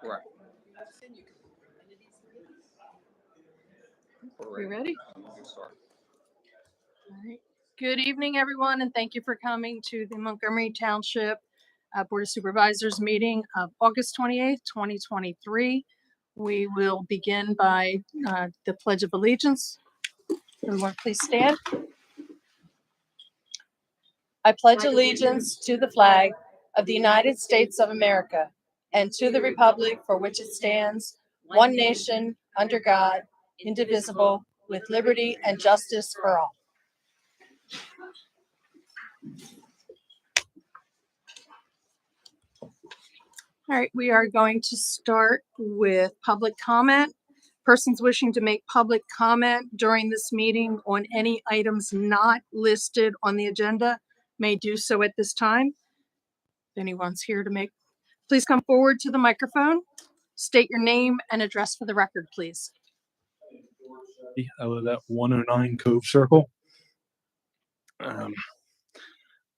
Correct. You ready? We'll start. All right. Good evening, everyone, and thank you for coming to the Montgomery Township Board of Supervisors meeting of August 28th, 2023. We will begin by the Pledge of Allegiance. Everyone, please stand. I pledge allegiance to the flag of the United States of America and to the republic for which it stands, one nation, under God, indivisible, with liberty and justice for all. All right, we are going to start with public comment. Persons wishing to make public comment during this meeting on any items not listed on the agenda may do so at this time. If anyone's here to make, please come forward to the microphone. State your name and address for the record, please. I live at 109 Cove Circle.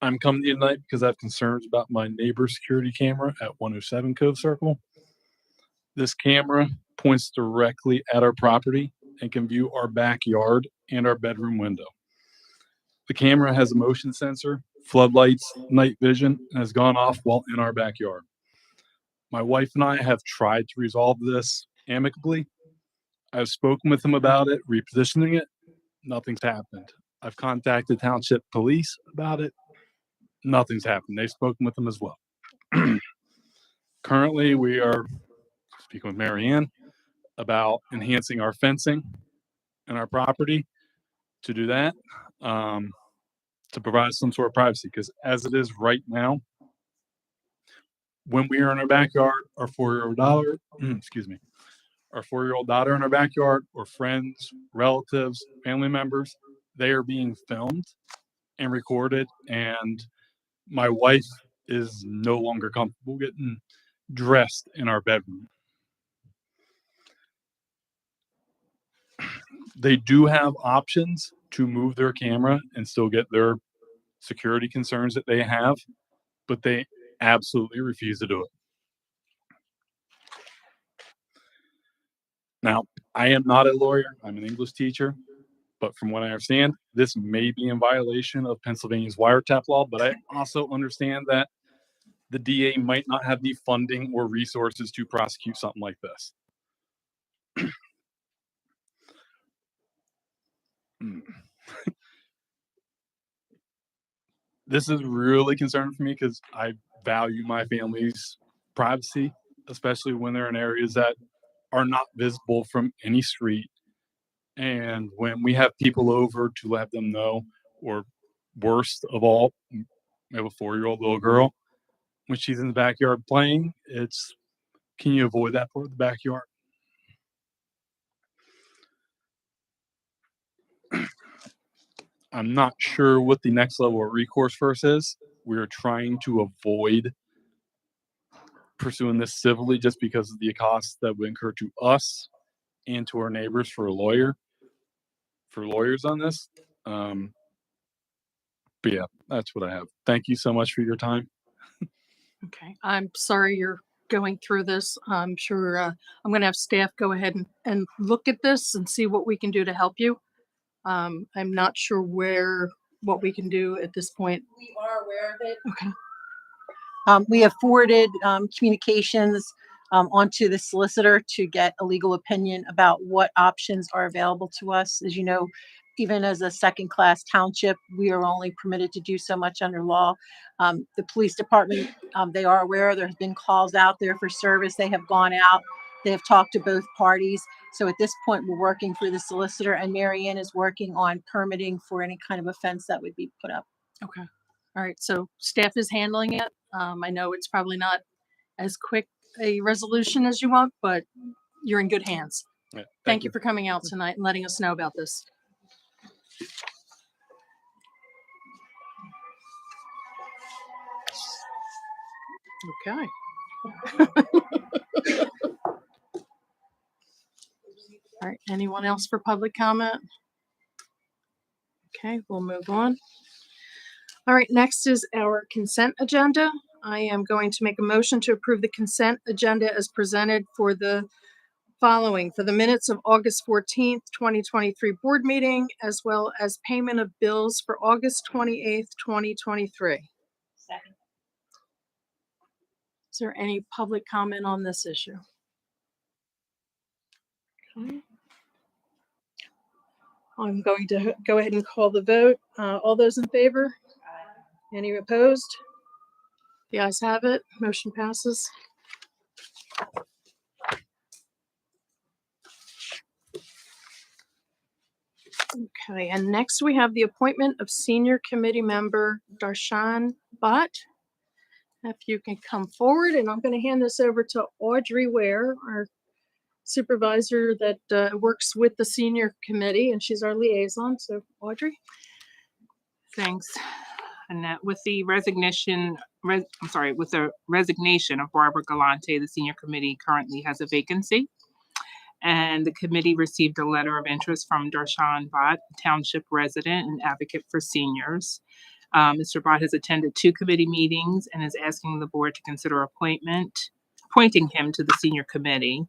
I'm coming to you tonight because I have concerns about my neighbor's security camera at 107 Cove Circle. This camera points directly at our property and can view our backyard and our bedroom window. The camera has a motion sensor, floodlights, night vision, and has gone off while in our backyard. My wife and I have tried to resolve this amicably. I've spoken with them about it, repositioning it. Nothing's happened. I've contacted township police about it. Nothing's happened. They've spoken with them as well. Currently, we are speaking with Mary Ann about enhancing our fencing in our property to do that, to provide some sort of privacy. Because as it is right now, when we are in our backyard, our 4-year-old daughter, our 4-year-old daughter in our backyard, or friends, relatives, family members, they are being filmed and recorded, and my wife is no longer comfortable getting dressed in our bedroom. They do have options to move their camera and still get their security concerns that they have, but they absolutely refuse to do it. Now, I am not a lawyer. I'm an English teacher. But from what I understand, this may be in violation of Pennsylvania's wiretap law. But I also understand that the DA might not have the funding or resources to prosecute something like this. This is really concerning for me because I value my family's privacy, especially when they're in areas that are not visible from any street. And when we have people over to let them know, or worst of all, we have a 4-year-old little girl, when she's in the backyard playing, can you avoid that part of the backyard? I'm not sure what the next level of recourse for us is. We're trying to avoid pursuing this civilly just because of the costs that would incur to us and to our neighbors for lawyers on this. But yeah, that's what I have. Thank you so much for your time. Okay, I'm sorry you're going through this. I'm sure I'm going to have staff go ahead and look at this and see what we can do to help you. I'm not sure what we can do at this point. We are aware of it. Okay. We have forwarded communications onto the solicitor to get a legal opinion about what options are available to us. As you know, even as a second-class township, we are only permitted to do so much under law. The police department, they are aware. There's been calls out there for service. They have gone out. They have talked to both parties. So at this point, we're working for the solicitor, and Mary Ann is working on permitting for any kind of offense that would be put up. Okay. All right. So staff is handling it. I know it's probably not as quick a resolution as you want, but you're in good hands. Yeah, thank you for coming out tonight and letting us know about this. Okay. All right. Anyone else for public comment? Okay, we'll move on. All right, next is our consent agenda. I am going to make a motion to approve the consent agenda as presented for the following: for the minutes of August 14th, 2023 board meeting, as well as payment of bills for August 28th, 2023. Second. Is there any public comment on this issue? Okay. I'm going to go ahead and call the vote. All those in favor? Any opposed? The ayes have it. Motion passes. Okay, and next we have the appointment of Senior Committee Member Darshan Bhatt. If you can come forward, and I'm going to hand this over to Audrey Ware, our supervisor that works with the Senior Committee, and she's our liaison. So, Audrey. Thanks, Annette. With the resignation of Barbara Galante, the Senior Committee currently has a vacancy. And the committee received a letter of interest from Darshan Bhatt, a township resident and advocate for seniors. Mr. Bhatt has attended 2 committee meetings and is asking the board to consider appointing him to the Senior Committee.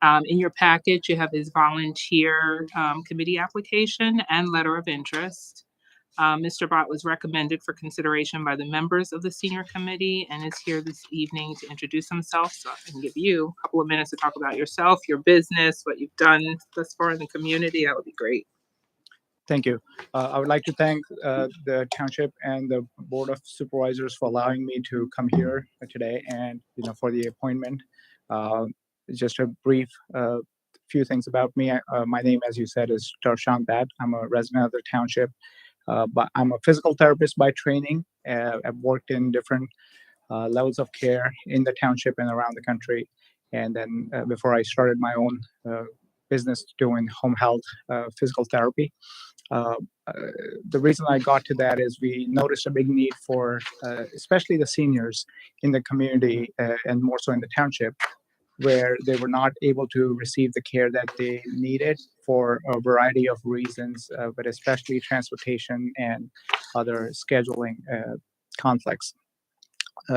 In your package, you have his volunteer committee application and letter of interest. Mr. Bhatt was recommended for consideration by the members of the Senior Committee and is here this evening to introduce himself. So I can give you a couple of minutes to talk about yourself, your business, what you've done thus far in the community. That would be great. Thank you. I would like to thank the township and the Board of Supervisors for allowing me to come here today and, for the appointment. Just a brief few things about me. My name, as you said, is Darshan Bhatt. I'm a resident of the township. But I'm a physical therapist by training. I've worked in different levels of care in the township and around the country. And then before I started my own business doing home health physical therapy. The reason I got to that is we noticed a big need for especially the seniors in the community and more so in the township, where they were not able to receive the care that they needed for a variety of reasons, but especially transportation and other scheduling conflicts.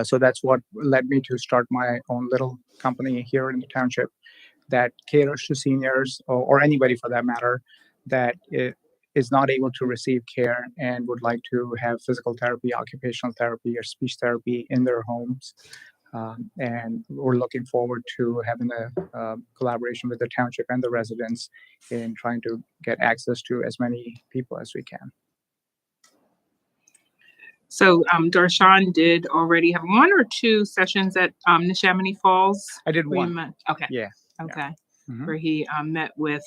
So that's what led me to start my own little company here in the township that caters to seniors or anybody for that matter that is not able to receive care and would like to have physical therapy, occupational therapy, or speech therapy in their homes. And we're looking forward to having a collaboration with the township and the residents in trying to get access to as many people as we can. So Darshan did already have 1 or 2 sessions at Neshaminy Falls. I did where you one. met- Okay. Yeah. Okay. Mhm. Where he met with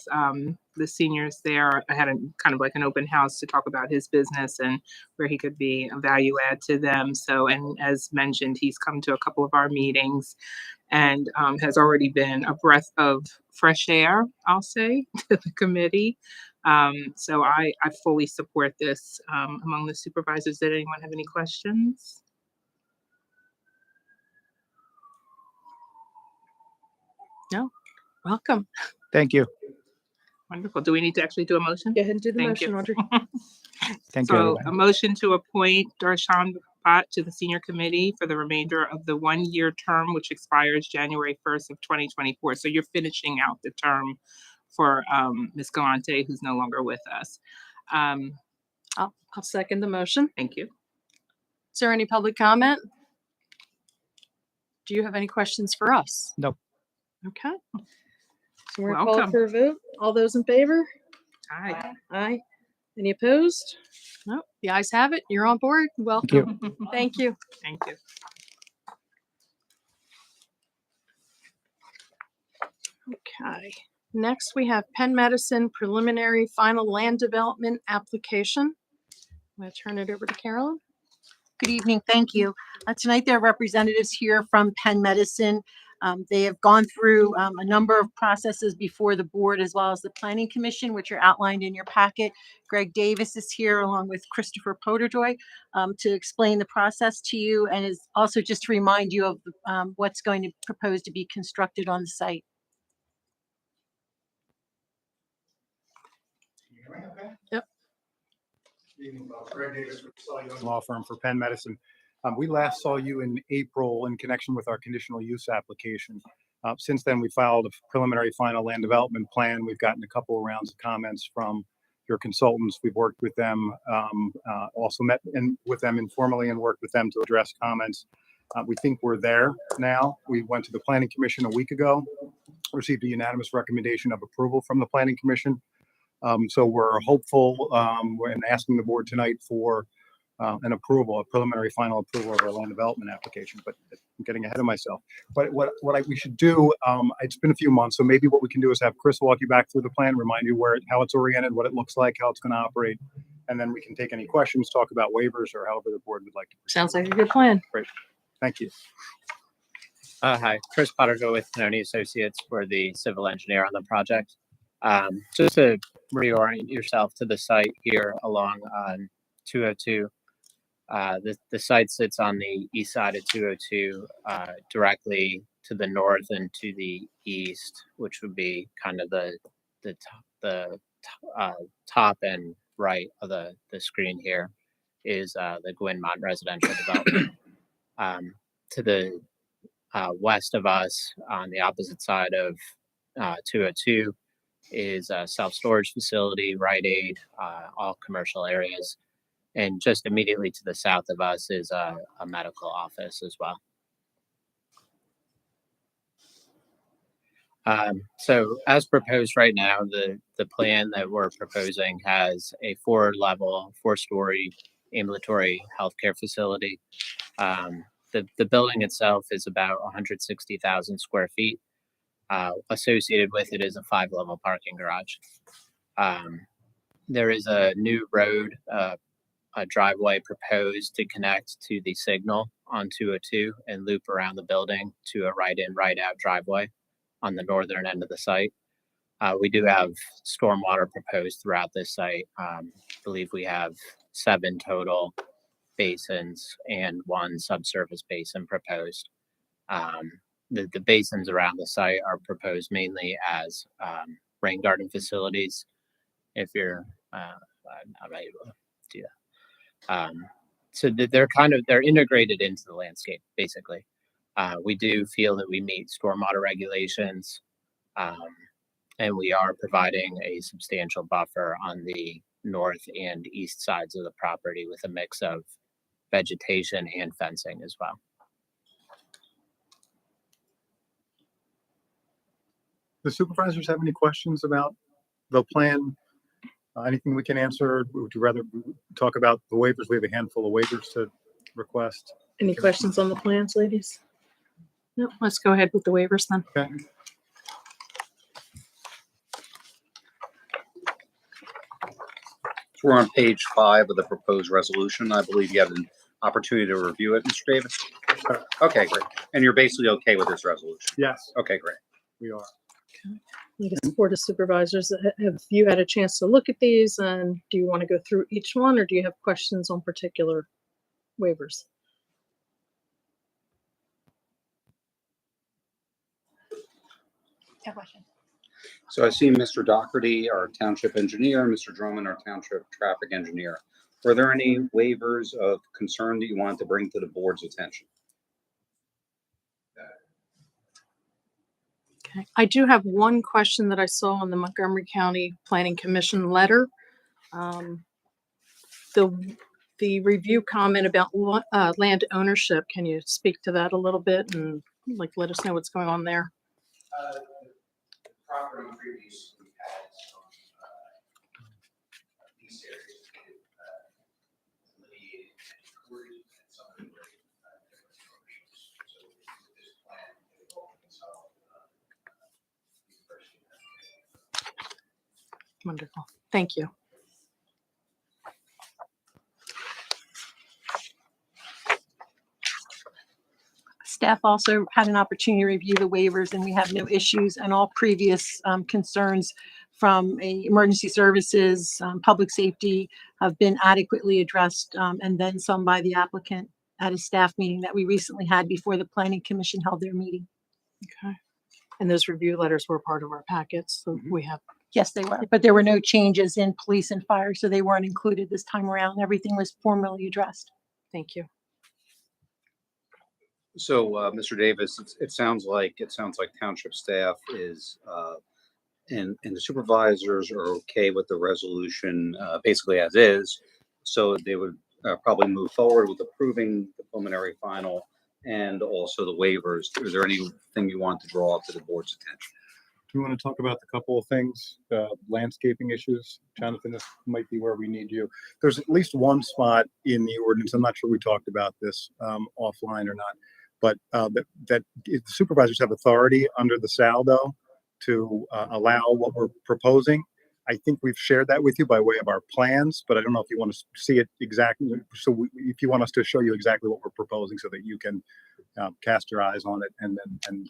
the seniors there. I had a kind of like an open house to talk about his business and where he could be a value add to them. So, and as mentioned, he's come to a couple of our meetings and has already been a breath of fresh air, I'll say, to the committee. So I fully support this among the supervisors. Did anyone have any questions? No. Welcome. Thank you. Wonderful. Do we need to actually do a motion? Go ahead and do the Thank you. motion, Audrey. Thank you, So everybody. a motion to appoint Darshan Bhatt to the Senior Committee for the remainder of the 1-year term, which expires January 1st of 2024. So you're finishing out the term for Ms. Galante, who's no longer with us. I'll second the motion. Thank you. Is there any public comment? Do you have any questions for us? Nope. Okay. So we're called Welcome. for a vote. All those in favor? Hi. Aye. Any opposed? No. The ayes have it. You're on board. Welcome. Thank you. Thank you. Okay. Next, we have Penn Medicine preliminary final land development application. I'm going to turn it over to Carolyn. Good evening. Thank you. Tonight, there are representatives here from Penn Medicine. They have gone through a number of processes before the board as well as the Planning Commission, which are outlined in your packet. Greg Davis is here along with Christopher Poderjoy to explain the process to you and is also just to remind you of what's going to propose to be constructed on the site. Yep. Evening, folks. Greg Davis with Law Firm for Penn Medicine. We last saw you in April in connection with our conditional use application. Since then, we filed a preliminary final land development plan. We've gotten a couple of rounds of comments from your consultants. We've worked with them, also met with them informally and worked with them to address comments. We think we're there now. We went to the Planning Commission a week ago, received a unanimous recommendation of approval from the Planning Commission. So we're hopeful and asking the board tonight for an approval, a preliminary final approval of our land development application, but I'm getting ahead of myself. But we should do, it's been a few months, so maybe what we can do is have Chris walk you back through the plan, remind you how it's oriented, what it looks like, how it's going to operate, and then we can take any questions, talk about waivers, or however the board would like to proceed. Sounds like a good plan. Great. Thank you. Hi, Chris Potterville with Canoni Associates for the civil engineer on the project. Just to reorient yourself to the site here along 202. The site sits on the east side of 202, directly to the north and to the east, which would be kind of the top and right of the screen here is the Gwynmont residential development. To the west of us, on the opposite side of 202, is a self-storage facility, Rite Aid, all commercial areas. And just immediately to the south of us is a medical office as well. So as proposed right now, the plan that we're proposing has a four-story ambulatory healthcare facility. The building itself is about 160,000 square feet. Associated with it is a 5-level parking garage. There is a new road, a driveway proposed to connect to the signal on 202 and loop around the building to a right-in, right-out driveway on the northern end of the site. We do have stormwater proposed throughout this site. I believe we have 7 total basins and 1 subsurface basin proposed. The basins around the site are proposed mainly as rain garden facilities. If you're, I'm not able to do that. So they're integrated into the landscape, basically. We do feel that we meet stormwater regulations, and we are providing a substantial buffer on the north and east sides of the property with a mix of vegetation and fencing as well. The supervisors have any questions about the plan? Anything we can answer? Would you rather talk about the waivers? We have a handful of waivers to request. Any questions on the plans, ladies? No, let's go ahead with the waivers then. Okay. So we're on page 5 of the proposed resolution. I believe you had an opportunity to review it, Mr. Davis. Okay, great. And you're basically okay with this resolution? Yes, Okay, great. we are. Need to support the supervisors. Have you had a chance to look at these, and do you want to go through each one, or do you have questions on particular waivers? No question. So I see Mr. Doherty, our township engineer, Mr. Drummond, our township traffic engineer. Were there any waivers of concern that you wanted to bring to the board's attention? Okay. I do have one question that I saw on the Montgomery County Planning Commission letter. The review comment about land ownership. Can you speak to that a little bit and let us know what's going on there? Property previously had some these areas delineated and recorded, and some of them were different structures. So with this plan, it will resolve these questions. Wonderful. Thank you. Staff also had an opportunity to review the waivers, and we have no issues, and all previous concerns from emergency services, public safety have been adequately addressed, and then some by the applicant at a staff meeting that we recently had before the Planning Commission held their meeting. Okay. And those review letters were part of our packets, so we have. Yes, they were, but there were no changes in police and fire, so they weren't included this time around. Everything was formally addressed. Thank you. So, Mr. Davis, it sounds like township staff is, and the supervisors are okay with the resolution, basically as is. So they would probably move forward with approving the preliminary final and also the waivers. Is there anything you want to draw up to the board's attention? Do you want to talk about the couple of things, landscaping issues? Jonathan, this might be where we need you. There's at least one spot in the ordinance, I'm not sure we talked about this offline or not, but that if the supervisors have authority under the saldo to allow what we're proposing. I think we've shared that with you by way of our plans, but I don't know if you want to see it exactly. So if you want us to show you exactly what we're proposing so that you can cast your eyes on it and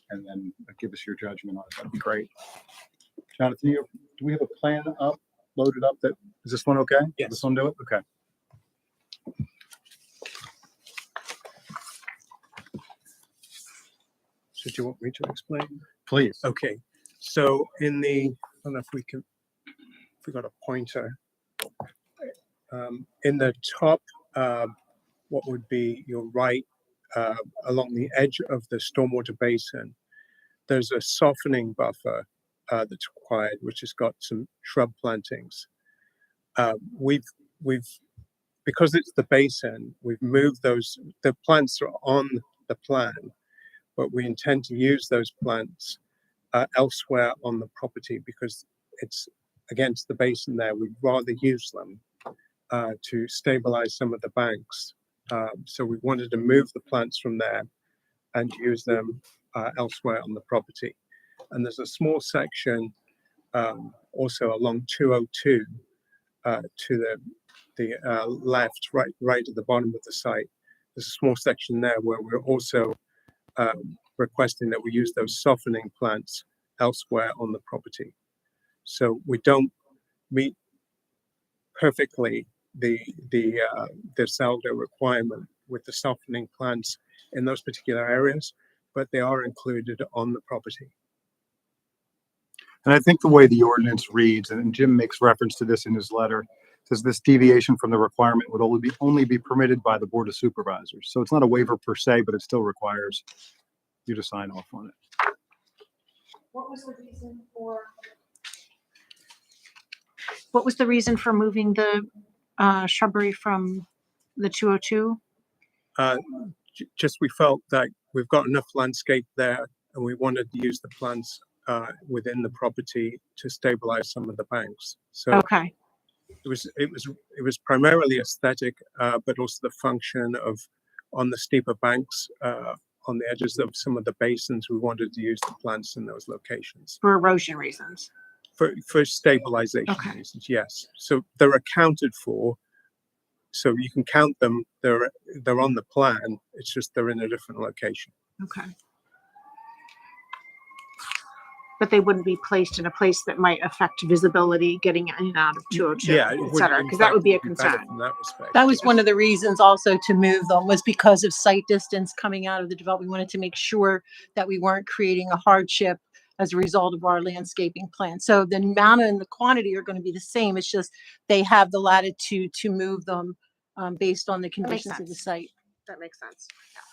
then give us your judgment on it, that'd be great. Jonathan, do we have a plan loaded up? Is this one okay? Yes. This one do it? Okay. So do you want me to explain? Please. Okay, so I don't know if we got a pointer. In the top, what would be your right, along the edge of the stormwater basin, there's a softening buffer that's required, which has got some shrub plantings. We've because it's the basin, we've moved those. The plants are on the plan, but we intend to use those plants elsewhere on the property because it's against the basin there. We'd rather use them to stabilize some of the banks. So we wanted to move the plants from there and use them elsewhere on the property. And there's a small section also along 202 to the left, right at the bottom of the site. There's a small section there where we're also requesting that we use those softening plants elsewhere on the property. So we don't meet perfectly the saldo requirement with the softening plants in those particular areas, but they are included on the property. And I think the way the ordinance reads, and Jim makes reference to this in his letter, says this deviation from the requirement would only be permitted by the Board of Supervisors. So it's not a waiver per se, but it still requires you to sign off on it. What was the reason for moving the shrubbery from the 202? Just we felt that we've got enough landscape there and we wanted to use the plants within the property to stabilize some of the banks. So Okay. it was primarily aesthetic, but also the function of on the steeper banks, on the edges of some of the basins, we wanted to use the plants in those locations. For erosion reasons. For stabilization Okay. reasons, yes. So they're accounted for. So you can count them. They're on the plan. It's just they're in a different location. Okay. But they wouldn't be placed in a place that might affect visibility getting in and out of 202, Yeah, et cetera, because that would be a concern. From that respect. That was one of the reasons also to move them was because of sight distance coming out of the development. We wanted to make sure that we weren't creating a hardship as a result of our landscaping plan. So the amount and the quantity are going to be the same. It's just they have the latitude to move them based on the makes conditions of the sense. site. That makes sense.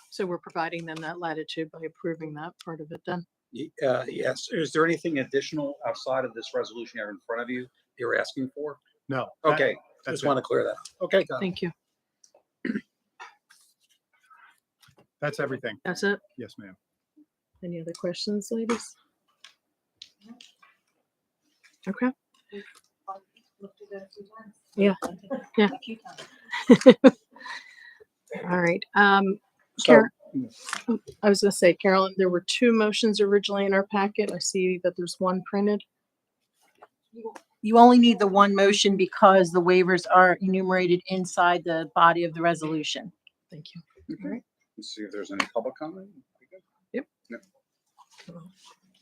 So we're providing them that latitude by approving that part of it then. Yes. Is there anything additional outside of this resolution you have in front of you you're asking for? No. Okay, that's just it. want to clear that up. Okay, got it. Thank you. That's everything. That's it. Yes, ma'am. Any other questions, ladies? Okay. Yeah. Yeah. All right. Karen, I was gonna say, Carolyn, there were two motions originally in our packet. I see that there's one printed. You only need the one motion because the waivers are enumerated inside the body of the resolution. Thank you. Okay. Let's see if there's any public comment. Yep. No,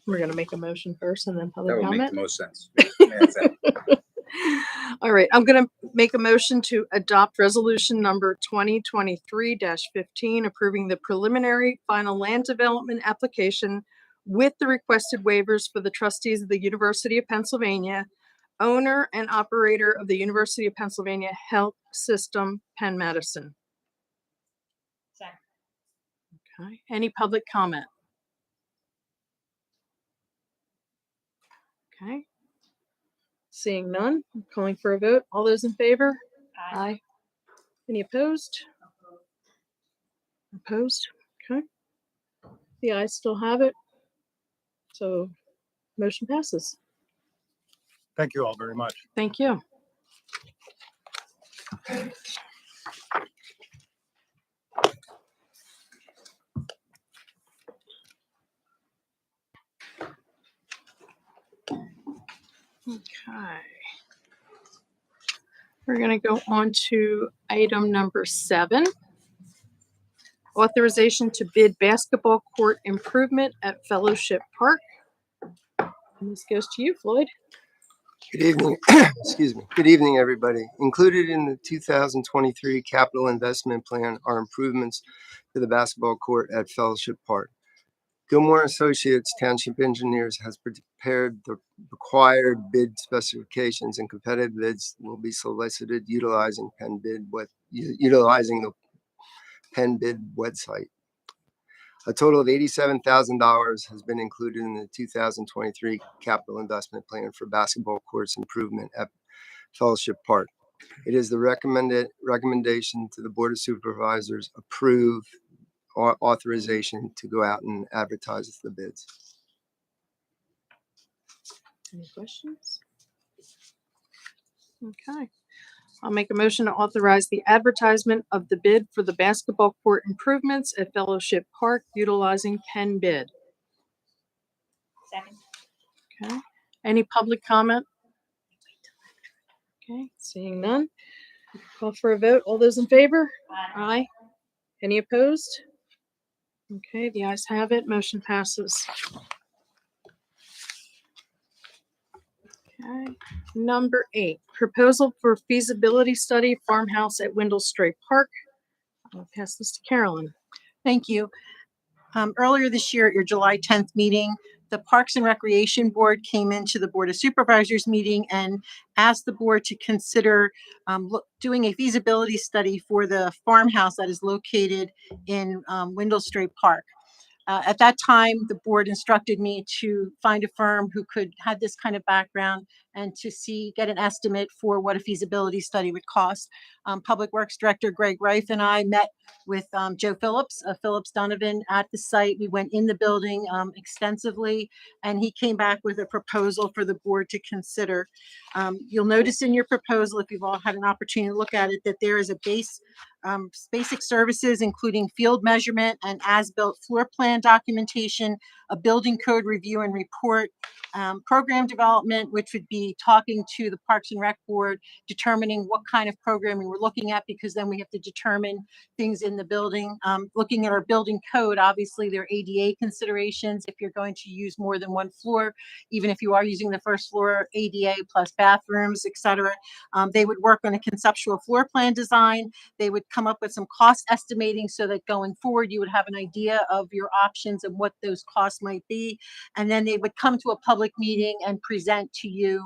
We're gonna make a motion first and then that public would make comment. the most sense. Yeah, that's it. All right, I'm gonna make a motion to adopt resolution number 2023-15, approving the preliminary final land development application with the requested waivers for the trustees of the University of Pennsylvania, owner and operator of the University of Pennsylvania Health System, Penn Medicine. Okay, any public comment? Okay. Seeing none, I'm calling for a vote. All those in favor? Aye. Any opposed? Opposed? Okay. The ayes still have it. So motion passes. Thank you all very much. Thank you. Okay. We're going to go on to item number 7. Authorization to bid basketball court improvement at Fellowship Park. And this goes to you, Floyd. Good evening. Excuse me. Good evening, everybody. Included in the 2023 capital investment plan are improvements to the basketball court at Fellowship Park. Gilmore Associates Township Engineers has prepared the required bid specifications, and competitive bids will be solicited utilizing the Penn Bid website. A total of $87,000 has been included in the 2023 capital investment plan for basketball courts improvement at Fellowship Park. It is the recommendation to the Board of Supervisors approve authorization to go out and advertise the bids. Any questions? Okay. I'll make a motion to authorize the advertisement of the bid for the basketball court improvements at Fellowship Park utilizing Penn Bid. Second. Okay. Any public comment? Okay. Seeing none. Call for a vote. All those in favor? Aye. Any opposed? Okay. The ayes have it. Motion passes. Okay. Number 8, proposal for feasibility study farmhouse at Windle Strait Park. I'll pass this to Carolyn. Thank you. Earlier this year at your July 10th meeting, the Parks and Recreation Board came into the Board of Supervisors meeting and asked the board to consider doing a feasibility study for the farmhouse that is located in Windle Strait Park. At that time, the board instructed me to find a firm who had this kind of background and to get an estimate for what a feasibility study would cost. Public Works Director Greg Reif and I met with Joe Phillips, Phillips Donovan at the site. We went in the building extensively, and he came back with a proposal for the board to consider. You'll notice in your proposal, if you've all had an opportunity to look at it, that there is a basic services, including field measurement and as-built floor plan documentation, a building code review and report, program development, which would be talking to the Parks and Rec Board, determining what kind of programming we're looking at, because then we have to determine things in the building. Looking at our building code, obviously there are ADA considerations if you're going to use more than one floor, even if you are using the first floor, ADA plus bathrooms, etc. They would work on a conceptual floor plan design. They would come up with some cost estimating so that going forward you would have an idea of your options and what those costs might be. And then they would come to a public meeting and present to you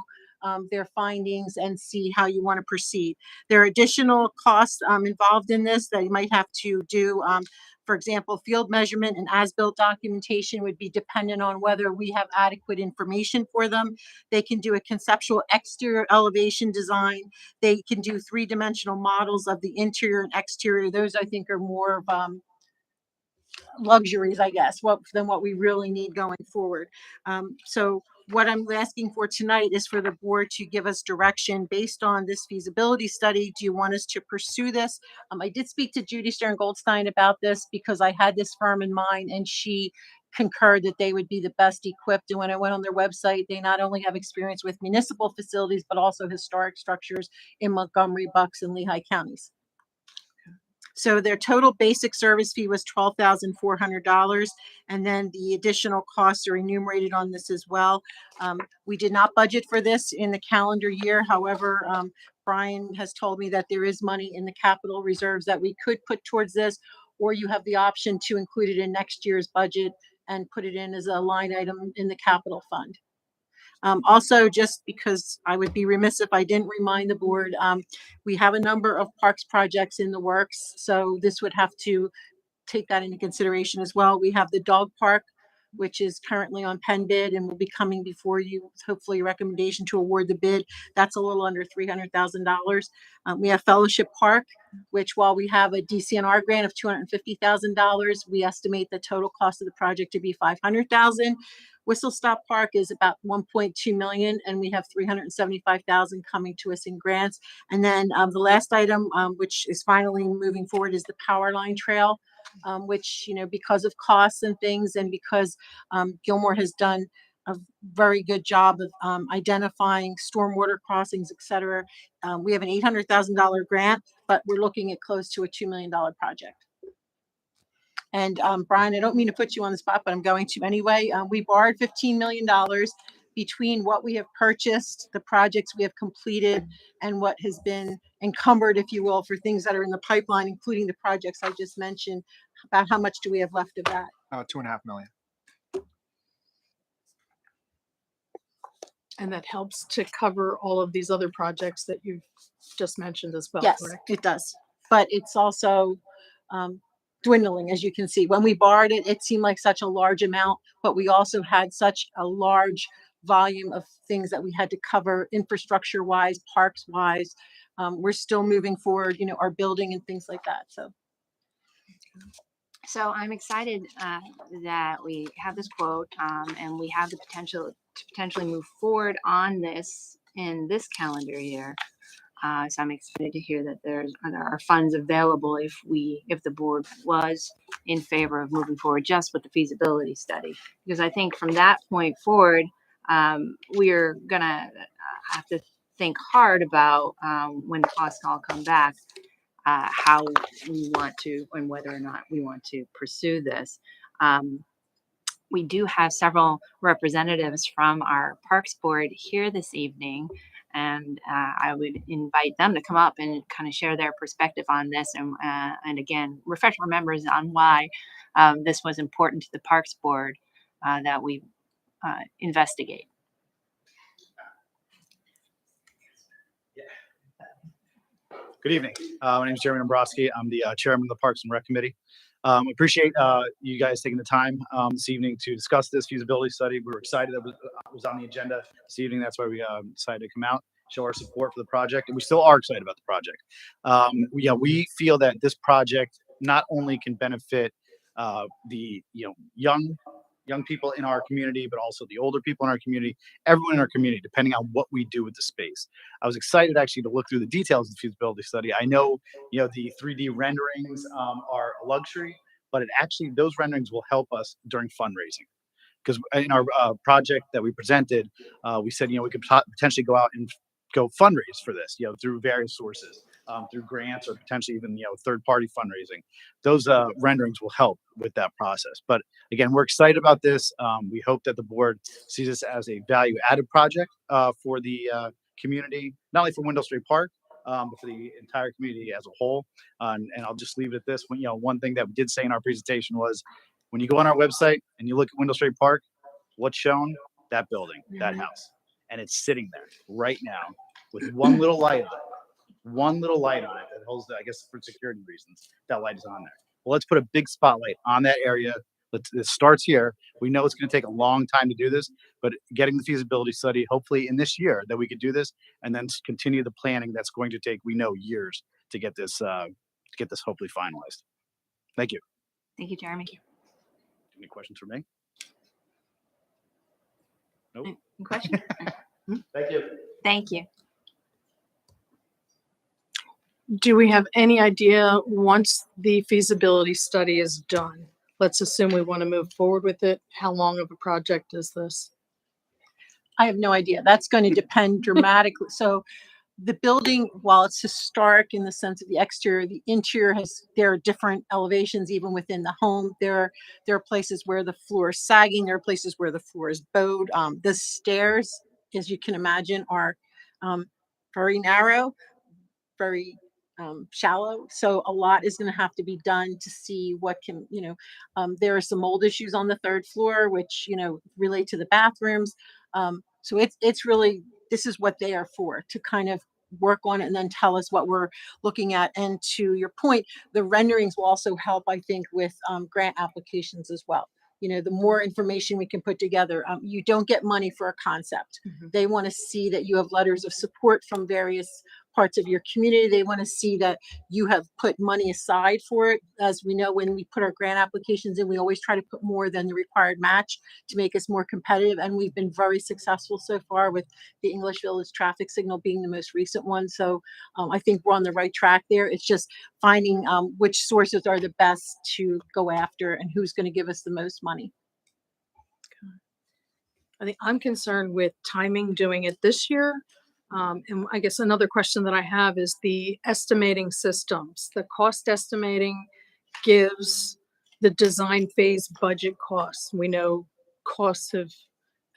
their findings and see how you want to proceed. There are additional costs involved in this that you might have to do. For example, field measurement and as-built documentation would be dependent on whether we have adequate information for them. They can do a conceptual exterior elevation design. They can do three-dimensional models of the interior and exterior. Those, I think, are more of luxuries, I guess, than what we really need going forward. So what I'm asking for tonight is for the board to give us direction based on this feasibility study. Do you want us to pursue this? I did speak to Judy Stern Goldstein about this because I had this firm in mind, and she concurred that they would be the best equipped. And when I went on their website, they not only have experience with municipal facilities, but also historic structures in Montgomery, Bucks, and Lehigh counties. So their total basic service fee was $12,400, and then the additional costs are enumerated on this as well. We did not budget for this in the calendar year. However, Brian has told me that there is money in the capital reserves that we could put towards this, or you have the option to include it in next year's budget and put it in as a line item in the capital fund. Also, just because I would be remiss if I didn't remind the board, we have a number of parks projects in the works. So this would have to take that into consideration as well. We have the dog park, which is currently on pen bid and will be coming before you, with hopefully a recommendation to award the bid. That's a little under $300,000. We have Fellowship Park, which while we have a DCNR grant of $250,000, we estimate the total cost of the project to be $500,000. Whistle Stop Park is about 1.2 million, and we have 375,000 coming to us in grants. And then the last item, which is finally moving forward, is the Power Line Trail, which, you know, because of costs and things, and because Gilmore has done a very good job of identifying stormwater crossings, et cetera. We have an $800,000 grant, but we're looking at close to a $2 million project. And Brian, I don't mean to put you on the spot, but I'm going to anyway. We borrowed $15 million between what we have purchased, the projects we have completed, and what has been encumbered, if you will, for things that are in the pipeline, including the projects I just mentioned. About how much do we have left of that? 2.5 million. And that helps to cover all of these other projects that you've just mentioned as well, Yes, correct? it does. But it's also dwindling, as you can see. When we borrowed it, it seemed like such a large amount, but we also had such a large volume of things that we had to cover infrastructure wise, parks wise. We're still moving forward, you know, our building and things like that. So I'm excited that we have this quote and we have the potential to potentially move forward on this in this calendar year. So I'm excited to hear that there are funds available if the board was in favor of moving forward just with the feasibility study. Because I think from that point forward, we're gonna have to think hard about when the costs all come back, how we want to and whether or not we want to pursue this. We do have several representatives from our Parks Board here this evening, and I would invite them to come up and kind of share their perspective on this, and again, refresh our members on why this was important to the Parks Board that we investigate. Good evening. My name is Jeremy Dombrowski. I'm the chairman of the Parks and Rec Committee. Appreciate you guys taking the time this evening to discuss this feasibility study. We were excited that it was on the agenda this evening. That's why we decided to come out, show our support for the project, and we still are excited about the project. We feel that this project not only can benefit the young people in our community, but also the older people in our community, everyone in our community, depending on what we do with the space. I was excited actually to look through the details of the feasibility study. I know, the 3D renderings are a luxury, but those renderings will help us during fundraising. Because in our project that we presented, we said, we could potentially go out and go fundraise for this, through various sources, through grants or potentially even, third-party fundraising. Those renderings will help with that process. But again, we're excited about this. We hope that the board sees this as a value-added project for the community, not only for Window Street Park, but for the entire community as a whole. And I'll just leave it at this. One thing that we did say in our presentation was, when you go on our website and you look at Window Street Park, what's shown? That building, that house. And it's sitting there right now with one little light on it. One little light on it that holds, I guess, for security reasons, that light is on there. Well, let's put a big spotlight on that area. It starts here. We know it's going to take a long time to do this, but getting the feasibility study, hopefully in this year, that we could do this, and then continue the planning that's going to take, we know, years to get this hopefully finalized. Thank you. Thank you, Jeremy. Any questions for me? Nope. Any questions? Thank you. Thank you. Do we have any idea, once the feasibility study is done, let's assume we want to move forward with it, how long of a project is this? I have no idea. That's going to depend dramatically. So the building, while it's historic in the sense of the exterior, the interior there are different elevations even within the home. There are places where the floor is sagging. There are places where the floor is bowed. The stairs, as you can imagine, are very narrow, very shallow. So a lot is going to have to be done to see what can, there are some mold issues on the third floor, which, relate to the bathrooms. So it's really, this is what they are for, to kind of work on it and then tell us what we're looking at. And to your point, the renderings will also help, I think, with grant applications as well. You know, the more information we can put together, you don't get money for a concept. They want to see that you have letters of support from various parts of your community. They want to see that you have put money aside for it. As we know, when we put our grant applications in, we always try to put more than the required match to make us more competitive. And we've been very successful so far, with the English Village traffic signal being the most recent one. So I think we're on the right track there. It's just finding which sources are the best to go after and who's going to give us the most money. I think I'm concerned with timing doing it this year. And I guess another question that I have is the estimating systems. The cost estimating gives the design phase budget costs. We know costs have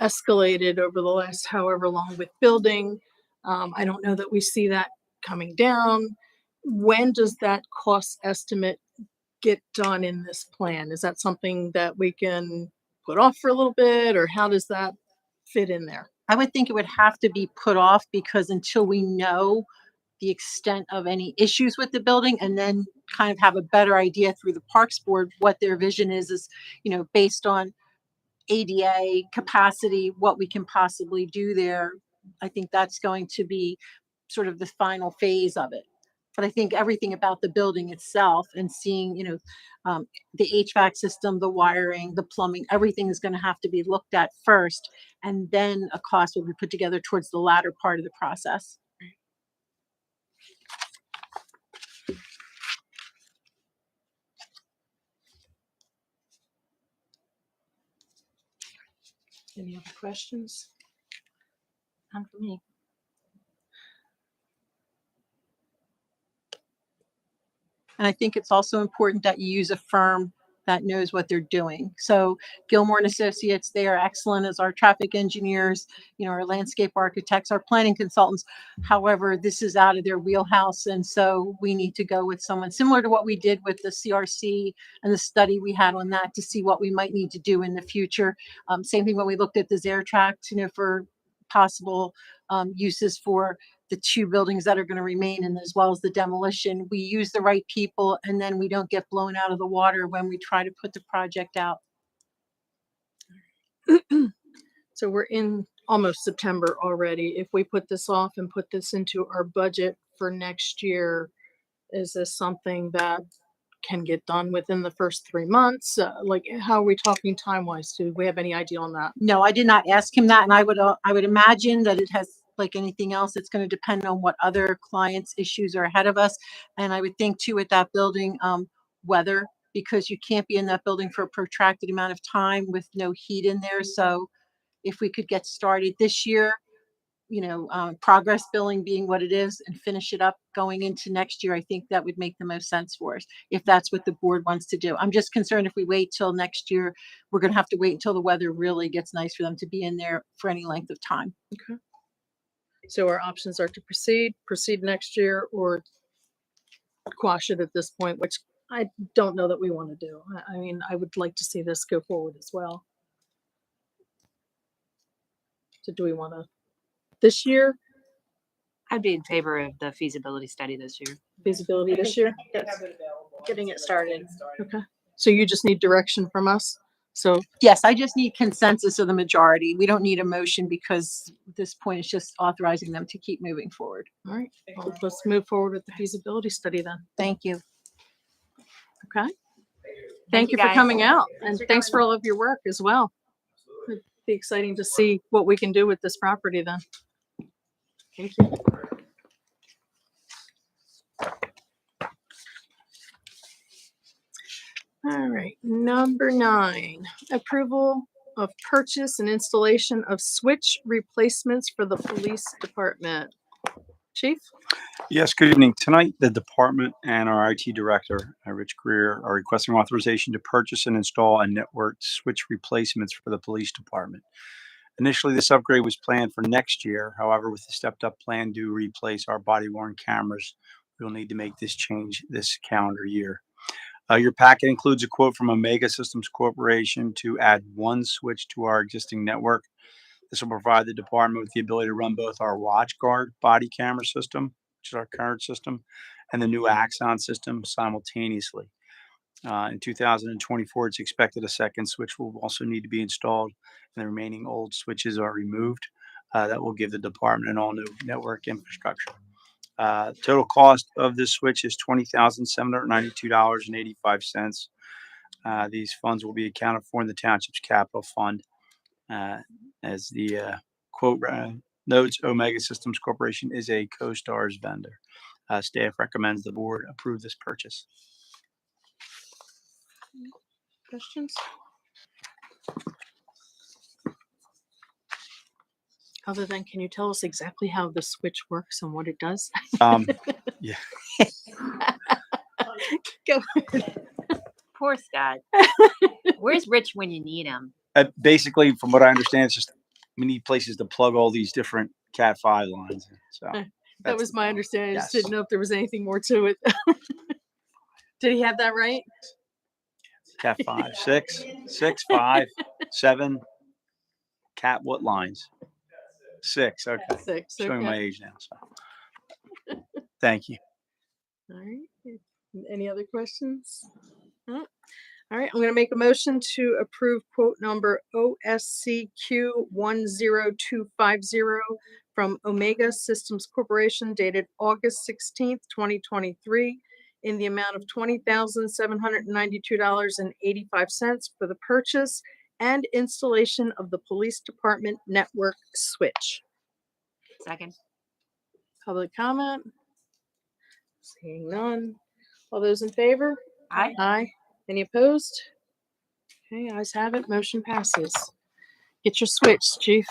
escalated over the last however long with building. I don't know that we see that coming down. When does that cost estimate get done in this plan? Is that something that we can put off for a little bit, or how does that fit in there? I would think it would have to be put off, because until we know the extent of any issues with the building, and then kind of have a better idea through the Parks Board what their vision is, you know, based on ADA capacity, what we can possibly do there. I think that's going to be sort of the final phase of it. But I think everything about the building itself, and seeing, you know, the HVAC system, the wiring, the plumbing, everything is going to have to be looked at first, and then a cost will be put together towards the latter part of the process. Any other questions? None for me. And I think it's also important that you use a firm that knows what they're doing. So Gilmore and Associates, they are excellent as our traffic engineers, you know, our landscape architects, our planning consultants. However, this is out of their wheelhouse. And so we need to go with someone similar to what we did with the CRC and the study we had on that, to see what we might need to do in the future. Same thing when we looked at the Zaire tract, you know, for possible uses for the two buildings that are going to remain, and as well as the demolition. We use the right people, and then we don't get blown out of the water when we try to put the project out. So we're in almost September already. If we put this off and put this into our budget for next year, is this something that can get done within the first 3 months? Like, how are we talking time-wise? Do we have any idea on that? No, I did not ask him that, and I would imagine that it has, like anything else, it's going to depend on what other clients' issues are ahead of us. And I would think too, with that building, weather, because you can't be in that building for a protracted amount of time with no heat in there. So if we could get started this year, you know, progress billing being what it is, and finish it up going into next year, I think that would make the most sense for us, if that's what the board wants to do. I'm just concerned if we wait till next year, we're going to have to wait until the weather really gets nice for them to be in there for any length of time. Okay. So our options are to proceed next year, or quash it at this point, which I don't know that we want to do. I mean, I would like to see this go forward as well. So do we want to this year? I'd be in favor of the feasibility study this year. Feasibility this year? Getting it started. Okay. So you just need direction from us? So yes, I just need consensus of the majority. We don't need a motion, because at this point it's just authorizing them to keep moving forward. All right, well, let's move forward with the feasibility study then. Thank you. Okay. Thank you for guys. coming out, and thanks for all of your work as well. It'd be exciting to see what we can do with this property then. Thank you. All right, number 9, approval of purchase and installation of switch replacements for the police department. Chief? Yes, good evening. Tonight, the department and our IT director, Rich Greer, are requesting authorization to purchase and install a network switch replacements for the police department. Initially, this upgrade was planned for next year. However, with the stepped up plan to replace our body worn cameras, we'll need to make this change this calendar year. Your packet includes a quote from Omega Systems Corporation to add one switch to our existing network. This will provide the department with the ability to run both our WatchGuard body camera system, which is our current system, and the new Axon system simultaneously. In 2024, it's expected a second switch will also need to be installed, and the remaining old switches are removed. That will give the department an all-new network infrastructure. Total cost of this switch is $20,792.85. These funds will be accounted for in the township's capital fund. As the quote notes, Omega Systems Corporation is a CoStar's vendor. Staff recommends the board approve this purchase. Questions? Other than, can you tell us exactly how the switch works and what it does? Yeah. Go. Poor Scott. Where's Rich when you need him? Basically, from what I understand, it's just we need places to plug all these different Cat 5 lines. So That was my understanding. I just yes. didn't know if there was anything more to it. Did he have that right? Cat 5, 6, 5, 7. Cat what lines? 6. Okay. 6. Showing Okay. my age now. So thank you. All right. Any other questions? No? All right. I'm going to make a motion to approve quote number OSCQ 10250 from Omega Systems Corporation dated August 16th, 2023 in the amount of $20,792.85 for the purchase and installation of the police department network switch. Second. Public comment? Seeing none. All those in favor? Aye. Aye. Any opposed? Okay, ayes have it. Motion passes. Get your switch, chief.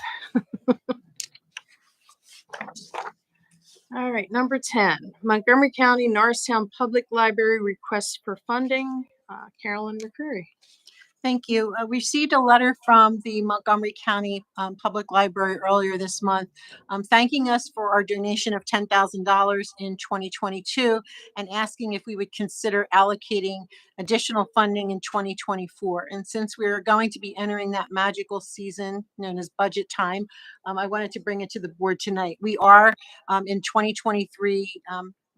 All right, number 10, Montgomery County Norristown Public Library request for funding. Carolyn McCreary. Thank you. We received a letter from the Montgomery County Public Library earlier this month, thanking us for our donation of $10,000 in 2022 and asking if we would consider allocating additional funding in 2024. And since we're going to be entering that magical season known as budget time, I wanted to bring it to the board tonight. We are in 2023.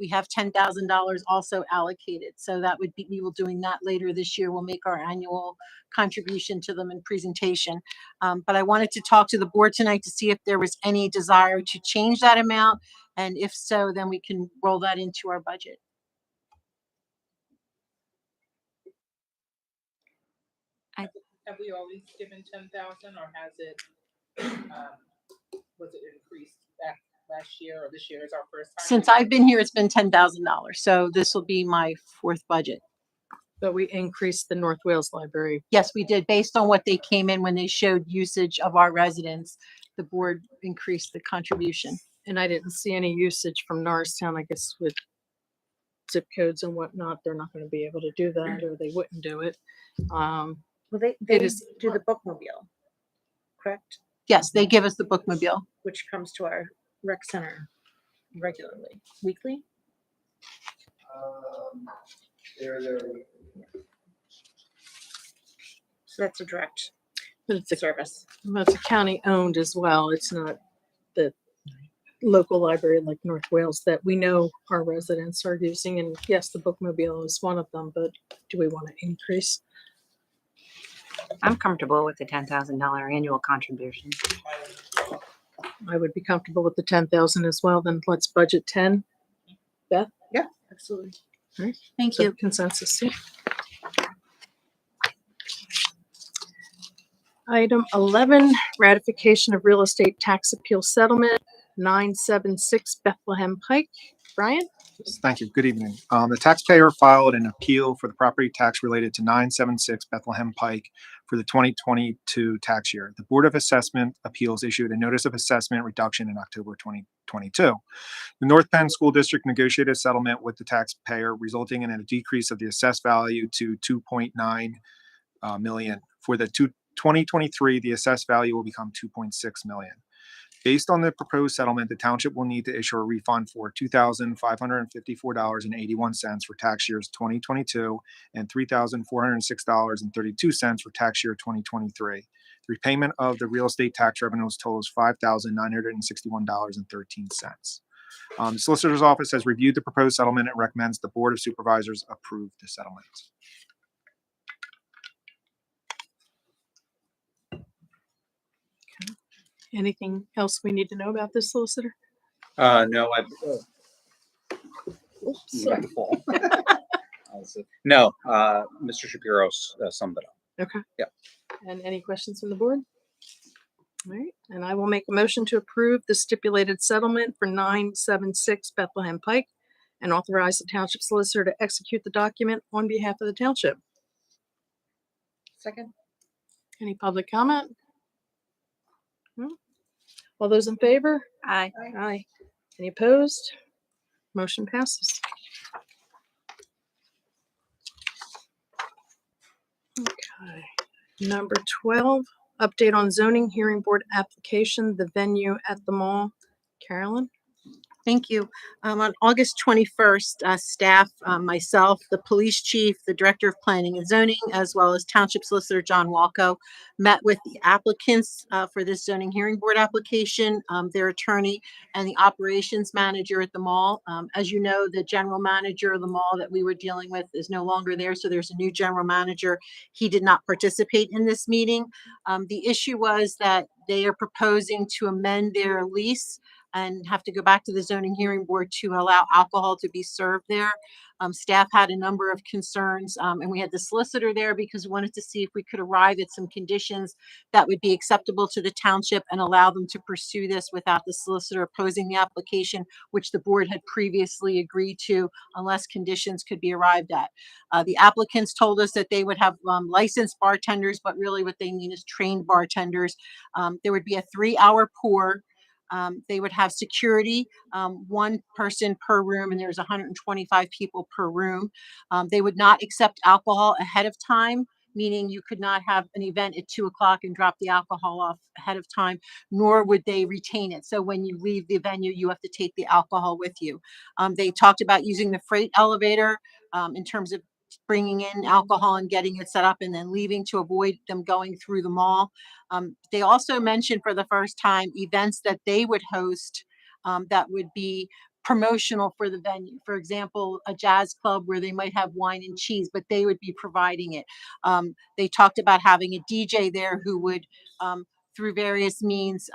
We have $10,000 also allocated. So that would be, we will doing that later this year. We'll make our annual contribution to them in presentation. But I wanted to talk to the board tonight to see if there was any desire to change that amount. And if so, then we can roll that into our budget. Have we always given 10,000 or has it, was it increased back last year or this year is our first time? Since I've been here, it's been $10,000. So this will be my fourth budget. But we increased the North Wales Library. Yes, we did. Based on what they came in when they showed usage of our residents, the board increased the contribution. And I didn't see any usage from Norristown. I guess with zip codes and whatnot, they're not going to be able to do that, or they wouldn't do it. Well, they is- do the bookmobile, correct? Yes, they give us the bookmobile. Which comes to our rec center regularly, weekly. So that's a direct But it's a service. Well, it's a county owned as well. It's not the local library like North Wales that we know our residents are using. And yes, the bookmobile is one of them, but do we want to increase? I'm comfortable with the $10,000 annual contribution. I would be comfortable with the 10,000 as well. Then let's budget 10. Beth? Yeah, absolutely. All right. Thank So you. consensus. Yeah. Item 11, ratification of real estate tax appeal settlement, 976 Bethlehem Pike. Brian? Yes, thank you. Good evening. The taxpayer filed an appeal for the property tax related to 976 Bethlehem Pike for the 2022 tax year. The Board of Assessment Appeals issued a notice of assessment reduction in October 2022. The North Penn School District negotiated a settlement with the taxpayer, resulting in a decrease of the assessed value to $2.9 million. For the 2023, the assessed value will become $2.6 million. Based on the proposed settlement, the township will need to issue a refund for $2,554.81 for tax years 2022 and $3,406.32 for tax year 2023. The repayment of the real estate tax revenues totals $5,961.13. The Solicitor's Office has reviewed the proposed settlement and recommends the Board of Supervisors approve the settlement. Anything else we need to know about this, solicitor? No, Oops, you sorry. got the fall. No, Mr. Shapiro summed it up. Okay. Yep. And any questions from the board? All right, and I will make a motion to approve the stipulated settlement for 976 Bethlehem Pike and authorize the township solicitor to execute the document on behalf of the township. Second. Any public comment? No? All those in favor? Aye. Aye. Any opposed? Motion passes. Okay. Number 12, update on zoning hearing board application, the venue at the mall. Carolyn? Thank you. On August 21st, staff, myself, the police chief, the director of planning and zoning, as well as township solicitor John Walco, met with the applicants for this zoning hearing board application, their attorney, and the operations manager at the mall. As you know, the general manager of the mall that we were dealing with is no longer there, so there's a new general manager. He did not participate in this meeting. The issue was that they are proposing to amend their lease and have to go back to the zoning hearing board to allow alcohol to be served there. Staff had a number of concerns, and we had the solicitor there because we wanted to see if we could arrive at some conditions that would be acceptable to the township and allow them to pursue this without the solicitor opposing the application, which the board had previously agreed to unless conditions could be arrived at. The applicants told us that they would have licensed bartenders, but really what they mean is trained bartenders. There would be a 3-hour pour. They would have security, one person per room, and there's 125 people per room. They would not accept alcohol ahead of time, meaning you could not have an event at 2 o'clock and drop the alcohol off ahead of time, nor would they retain it. So when you leave the venue, you have to take the alcohol with you. They talked about using the freight elevator in terms of bringing in alcohol and getting it set up and then leaving to avoid them going through the mall. They also mentioned for the first time events that they would host that would be promotional for the venue. For example, a jazz club where they might have wine and cheese, but they would be providing it. They talked about having a DJ there who would, through various means,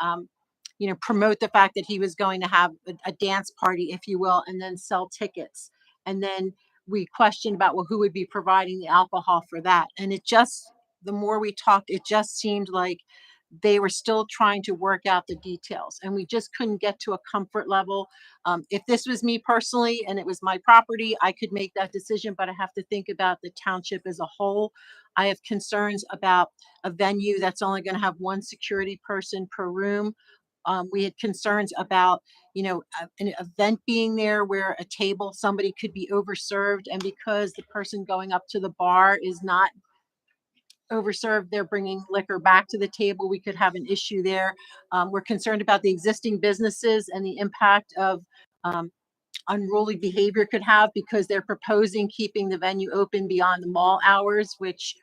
promote the fact that he was going to have a dance party, if you will, and then sell tickets. And then we questioned about, well, who would be providing the alcohol for that? And the more we talked, it just seemed like they were still trying to work out the details and we just couldn't get to a comfort level. If this was me personally and it was my property, I could make that decision, but I have to think about the township as a whole. I have concerns about a venue that's only going to have one security person per room. We had concerns about, an event being there where a table, somebody could be overserved. And because the person going up to the bar is not overserved, they're bringing liquor back to the table. We could have an issue there. We're concerned about the existing businesses and the impact of unruly behavior could have because they're proposing keeping the venue open beyond the mall hours, which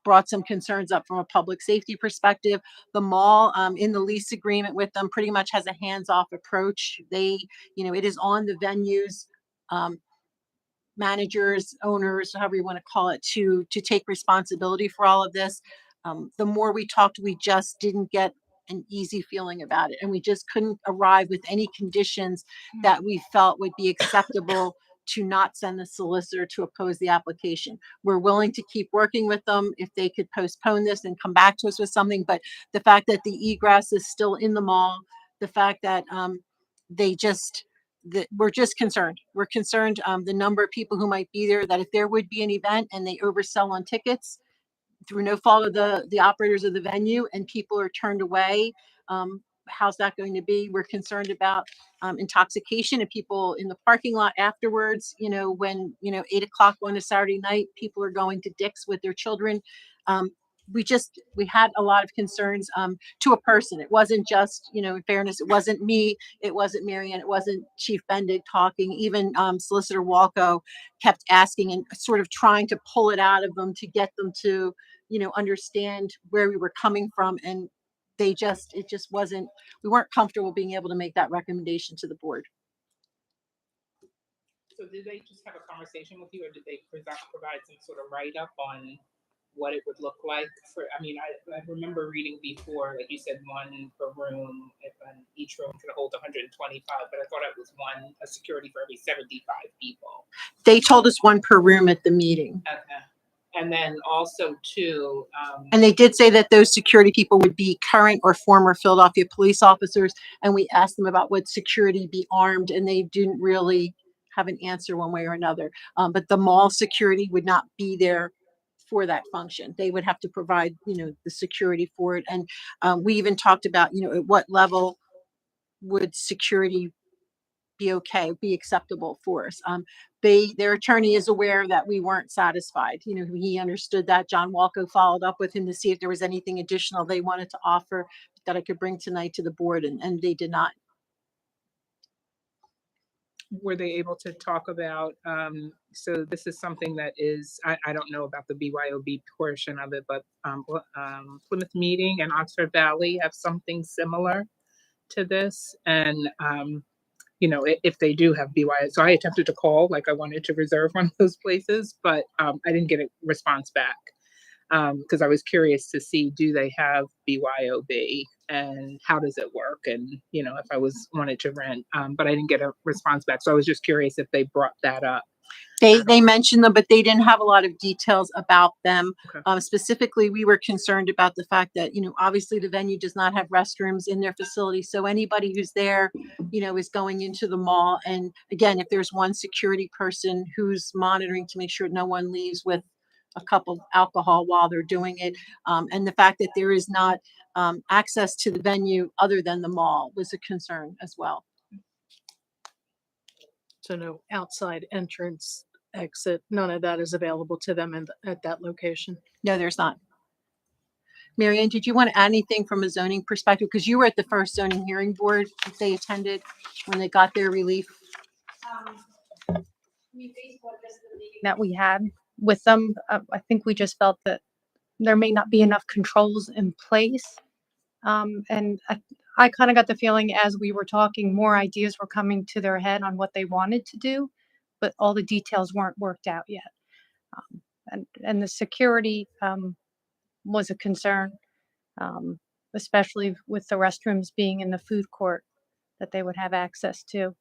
brought some concerns up from a public safety perspective. The mall in the lease agreement with them pretty much has a hands-off approach. It is on the venues, managers, owners, however you want to call it, to take responsibility for all of this. The more we talked, we just didn't get an easy feeling about it. And we just couldn't arrive with any conditions that we felt would be acceptable to not send the solicitor to oppose the application. We're willing to keep working with them if they could postpone this and come back to us with something. But the fact that the egress is still in the mall, the fact that we're just concerned. We're concerned the number of people who might be there, that if there would be an event and they oversell on tickets through no fault of the operators of the venue and people are turned away, how's that going to be? We're concerned about intoxication and people in the parking lot afterwards, when 8 o'clock on a Saturday night, people are going to Dick's with their children. We had a lot of concerns to a person. It wasn't just, in fairness, it wasn't me, it wasn't Marianne, it wasn't Chief Bendig talking. Even Solicitor Walco kept asking and sort of trying to pull it out of them to get them to understand where we were coming from. And it just wasn't, we weren't comfortable being able to make that recommendation to the board. So did they just have a conversation with you, or did they provide some sort of write-up on what it would look like for, I mean, I remember reading before, like you said, one per room, and each room could hold 125, but I thought it was a security for every 75 people. They told us one per room at the meeting. Okay. And then also too, And they did say that those security people would be current or former Philadelphia police officers. And we asked them about would security be armed, and they didn't really have an answer one way or another. But the mall security would not be there for that function. They would have to provide, the security for it. And we even talked about, at what level would security be acceptable for us. Their attorney is aware that we weren't satisfied. He understood that. John Walco followed up with him to see if there was anything additional they wanted to offer that I could bring tonight to the board, and they did not. were they able to talk about, so this is something that is, I don't know about the BYOB portion of it, but Plymouth Meeting and Oxford Valley have something similar to this. And, if they do have BYO, so I attempted to call, like I wanted to reserve one of those places, but I didn't get a response back. Because I was curious to see, do they have BYOB and how does it work? And, if I wanted to rent, but I didn't get a response back. So I was just curious if they brought that up. They mentioned them, but they didn't have a lot of details about them. Okay. Specifically, we were concerned about the fact that, obviously the venue does not have restrooms in their facility. So anybody who's there, is going into the mall. And again, if there's one security person who's monitoring to make sure no one leaves with a cup of alcohol while they're doing it. And the fact that there is not access to the venue other than the mall was a concern as well. So no outside entrance, exit, none of that is available to them at that location. No, there's not. Mary Ann, did you want to add anything from a zoning perspective? Because you were at the first zoning hearing board that they attended when they got their relief. That we had with them, I think we just felt that there may not be enough controls in place. And I kind of got the feeling as we were talking, more ideas were coming to their head on what they wanted to do, but all the details weren't worked out yet. And the security was a concern, especially with the restrooms being in the food court that they would have access to.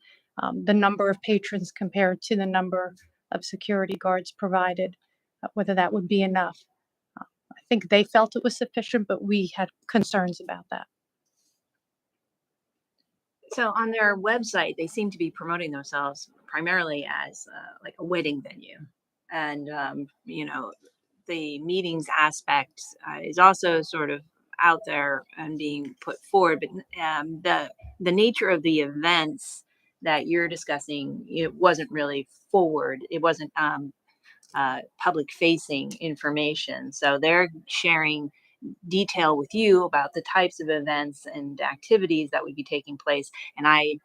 The number of patrons compared to the number of security guards provided, whether that would be enough. I think they felt it was sufficient, but we had concerns about that. So on their website, they seem to be promoting themselves primarily as like a wedding venue. And, the meetings aspect is also sort of out there and being put forward. But the nature of the events that you're discussing, it wasn't really forward. It wasn't public facing information. So they're sharing detail with you about the types of events and activities that would be taking place. And I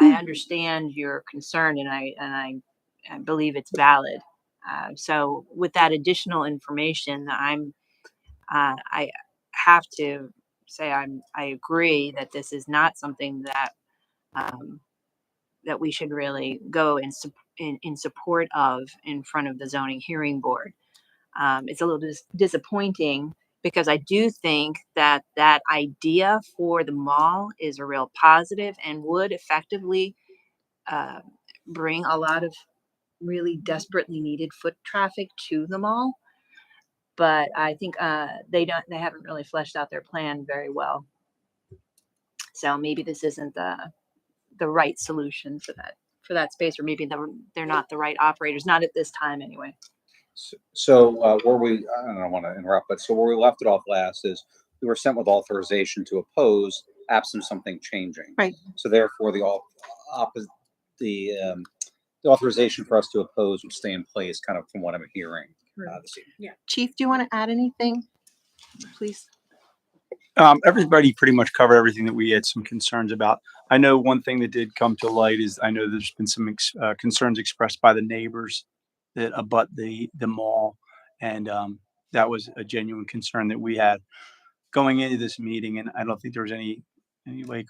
understand your concern, and I believe it's valid. So with that additional information, I have to say I agree that this is not something that that we should really go in support of in front of the zoning hearing board. It's a little disappointing because I do think that idea for the mall is a real positive and would effectively bring a lot of really desperately needed foot traffic to the mall. But I think they haven't really fleshed out their plan very well. So maybe this isn't the right solution for that space, or maybe they're not the right operators, not at this time anyway. So where we, I don't want to interrupt, but so where we left it off last is we were sent with authorization to oppose absent something changing. Right. So therefore the authorization for us to oppose would stay in place, kind of from what I'm hearing this evening. Yeah. Chief, do you want to add anything, please? Everybody pretty much covered everything that we had some concerns about. I know one thing that did come to light is I know there's been some concerns expressed by the neighbors that abut the mall, and that was a genuine concern that we had going into this meeting. And I don't think there was any way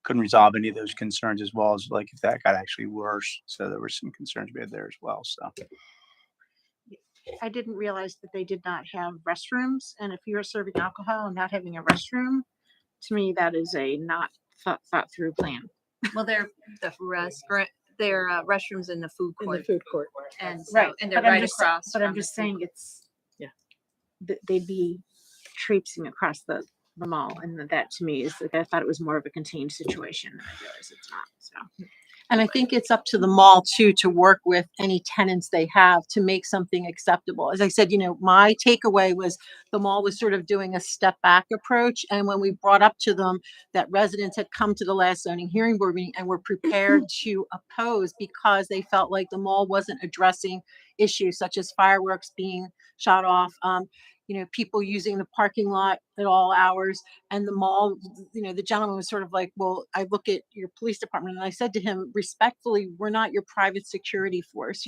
couldn't resolve any of those concerns, as well as like if that got actually worse. So there were some concerns we had there as well. So I didn't realize that they did not have restrooms, and if you're serving alcohol and not having a restroom, to me, that is a not thought through plan. Well, they're the restaurant, their restrooms in the food In court. the food court. And so, Right, and they're but I'm right just, across. but I'm from the just food saying court. it's, they'd be traipsing across the mall, and that to me is, like, I thought it was more of a contained situation, and I realize it's not, so. And I think it's up to the mall too, to work with any tenants they have to make something acceptable. As I said, my takeaway was the mall was sort of doing a step back approach. And when we brought up to them that residents had come to the last zoning hearing board meeting and were prepared to oppose because they felt like the mall wasn't addressing issues such as fireworks being shot off, people using the parking lot at all hours, and the mall, the gentleman was sort of like, well, I look at your police department and I said to him, respectfully, we're not your private security force.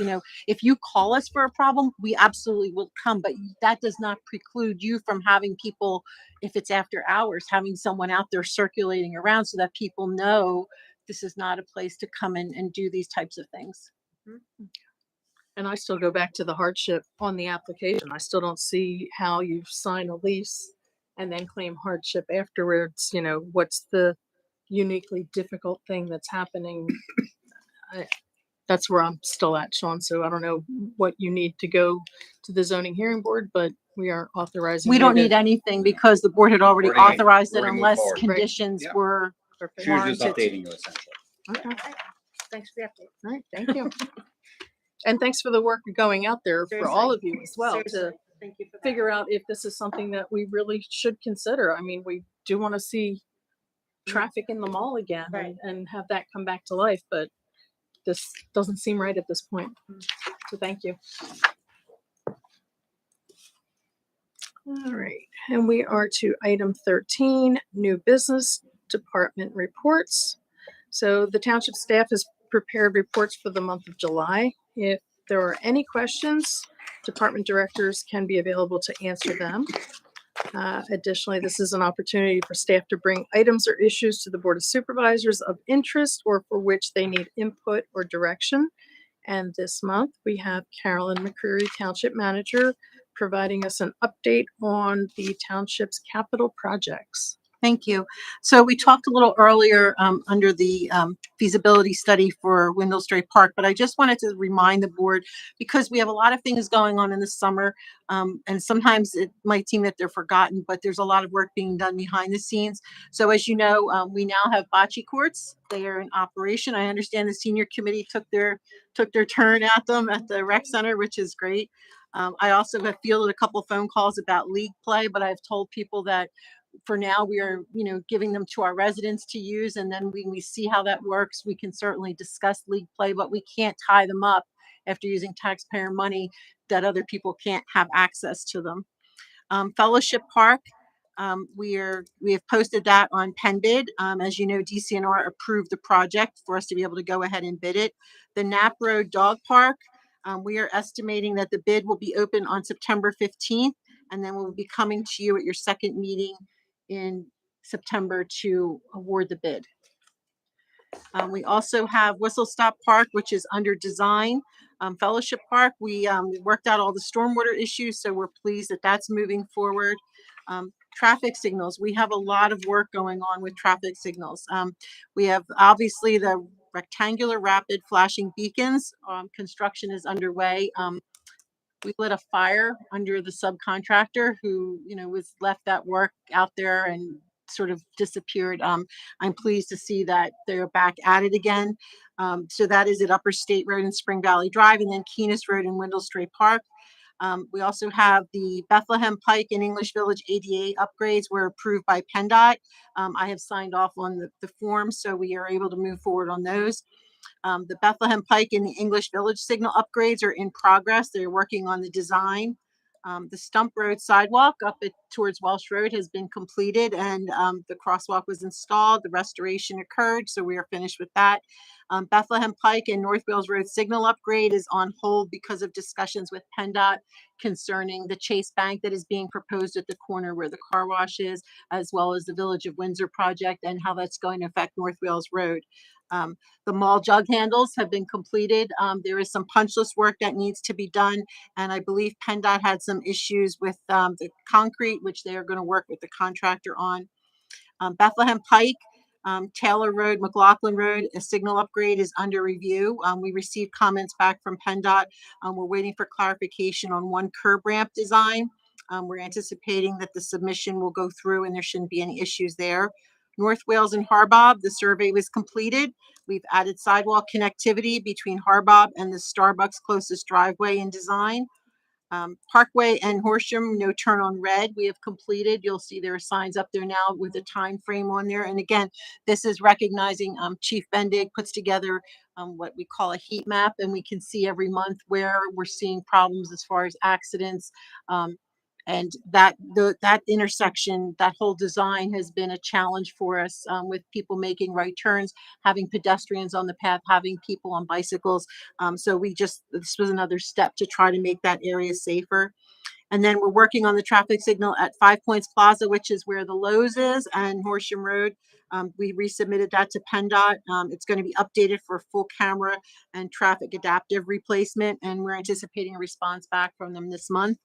If you call us for a problem, we absolutely will come, but that does not preclude you from having people, if it's after hours, having someone out there circulating around so that people know this is not a place to come in and do these types of things. And I still go back to the hardship on the application. I still don't see how you sign a lease and then claim hardship afterwards. What's the uniquely difficult thing that's happening? That's where I'm still at, Sean. So I don't know what you need to go to the zoning hearing board, but we are authorizing. We don't need anything because the board had already authorized it already moved unless forward. conditions Yep. were She was just warranted. updating you essentially. Okay. Thanks for the update. All right. Thank you. And thanks for the work going out there for all of you as well to Thank you for that. figure out if this is something that we really should consider. I mean, we do want to see traffic in the mall again and have that come back to life, but this doesn't seem right at this point. So thank you. All right, and we are to item 13, new business department reports. So the township staff has prepared reports for the month of July. If there are any questions, department directors can be available to answer them. Additionally, this is an opportunity for staff to bring items or issues to the Board of Supervisors of interest or for which they need input or direction. And this month, we have Carolyn McCreary, Township Manager, providing us an update on the township's capital projects. Thank you. So we talked a little earlier under the feasibility study for Windle Straight Park, but I just wanted to remind the board, because we have a lot of things going on in the summer, and sometimes it might seem that they're forgotten, but there's a lot of work being done behind the scenes. So as you know, we now have bocce courts. They are in operation. I understand the senior committee took their turn at them at the rec center, which is great. I also have fielded a couple phone calls about league play, but I've told people that for now we are, giving them to our residents to use. And then when we see how that works, we can certainly discuss league play, but we can't tie them up after using taxpayer money that other people can't have access to them. Fellowship Park, we have posted that on PennBid. As you know, DCNR approved the project for us to be able to go ahead and bid it. The Knapp Road Dog Park, we are estimating that the bid will be open on September 15th, and then we'll be coming to you at your second meeting in September to award the bid. We also have Whistle Stop Park, which is under design. Fellowship Park, we worked out all the stormwater issues, so we're pleased that that's moving forward. Traffic signals, we have a lot of work going on with traffic signals. We have obviously the rectangular rapid flashing beacons. Construction is underway. We lit a fire under the subcontractor who, was left that work out there and sort of disappeared. I'm pleased to see that they're back at it again. So that is at Upper State Road and Spring Valley Drive, and then Keenest Road and Windle Strait Park. We also have the Bethlehem Pike and English Village ADA upgrades were approved by PennDOT. I have signed off on the form, so we are able to move forward on those. The Bethlehem Pike and the English Village signal upgrades are in progress. They're working on the design. The Stump Road sidewalk towards Welsh Road has been completed and the crosswalk was installed. The restoration occurred, so we are finished with that. Bethlehem Pike and North Wales Road signal upgrade is on hold because of discussions with PennDOT concerning the Chase Bank that is being proposed at the corner where the car wash is, as well as the Village of Windsor project and how that's going to affect North Wales Road. The mall jug handles have been completed. There is some punch list work that needs to be done. And I believe PennDOT had some issues with the concrete, which they are going to work with the contractor on. Bethlehem Pike, Taylor Road, McLaughlin Road, a signal upgrade is under review. We received comments back from PennDOT. We're waiting for clarification on one curb ramp design. We're anticipating that the submission will go through and there shouldn't be any issues there. North Wales and Harbob, the survey was completed. We've added sidewalk connectivity between Harbob and the Starbucks closest driveway in design. Parkway and Horsham, no turn on red, we have completed. You'll see there are signs up there now with a time frame on there. And again, this is recognizing Chief Bendig puts together what we call a heat map, and we can see every month where we're seeing problems as far as accidents. And that intersection, that whole design has been a challenge for us with people making right turns, having pedestrians on the path, having people on bicycles. So this was another step to try to make that area safer. And then we're working on the traffic signal at 5 Points Plaza, which is where the Lowe's is, and Horsham Road. We resubmitted that to PennDOT. It's going to be updated for full camera and traffic adaptive replacement, and we're anticipating a response back from them this month.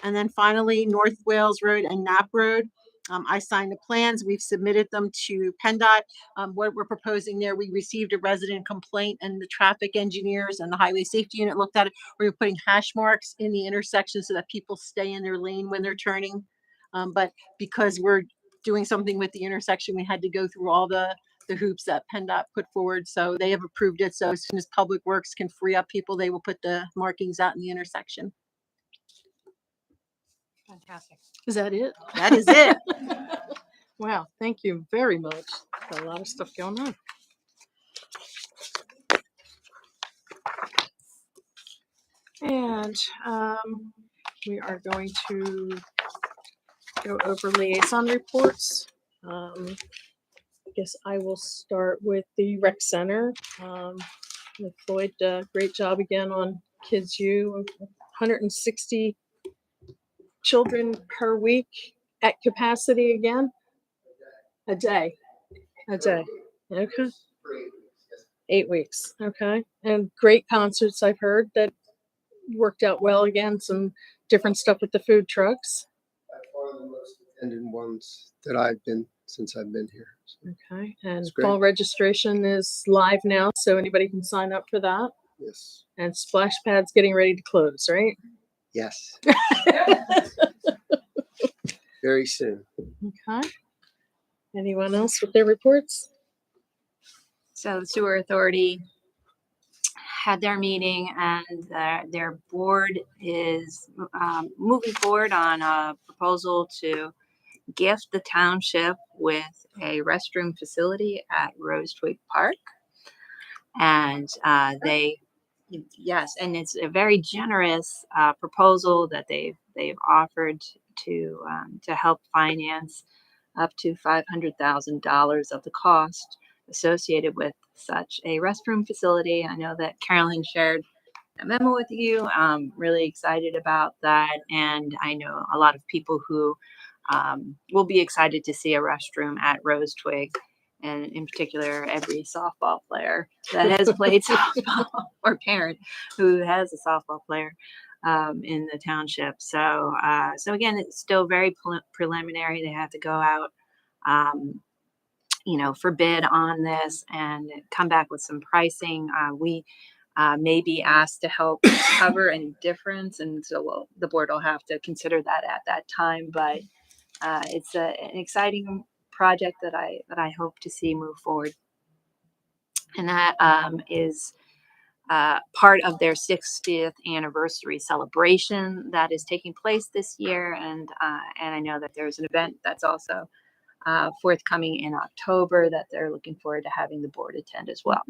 And then finally, North Wales Road and Knapp Road. I signed the plans. We've submitted them to PennDOT. What we're proposing there, we received a resident complaint and the traffic engineers and the highway safety unit looked at it. We're putting hash marks in the intersection so that people stay in their lane when they're turning. But because we're doing something with the intersection, we had to go through all the hoops that PennDOT put forward. So they have approved it. So as soon as Public Works can free up people, they will put the markings out in the intersection. Fantastic. Is that it? That is it. Wow, thank you very much. Got a lot of stuff going on. And we are going to go over liaison reports. I guess I will start with the rec center. With Floyd, great job again on Kids U. 160 children per week at capacity again? A day. Okay. 8 weeks. Okay. And great concerts I've heard that worked out well again. Some different stuff with the food trucks. By far the most attended ones that I've been since I've been here. So Okay. And it's great. fall registration is live now, so anybody can sign up for that. Yes. And Splash Pad's getting ready to close, right? Yes. Very soon. Okay. Anyone else with their reports? So the sewer authority had their meeting and their board is moving forward on a proposal to gift the township with a restroom facility at Rose Twig Park. And yes, and it's a very generous proposal that they've offered to help finance up to $500,000 of the cost associated with such a restroom facility. I know that Carolyn shared a memo with you. I'm really excited about that, and I know a lot of people who will be excited to see a restroom at Rose Twig. And in particular, every softball player that has played softball or parent who has a softball player in the township. So again, it's still very preliminary. They have to go out, for bid on this and come back with some pricing. We may be asked to help cover any difference, and so the board will have to consider that at that time. But it's an exciting project that I hope to see move forward, and that is part of their 60th anniversary celebration that is taking place this year, and I know that there's an event that's also forthcoming in October that they're looking forward to having the board attend as well.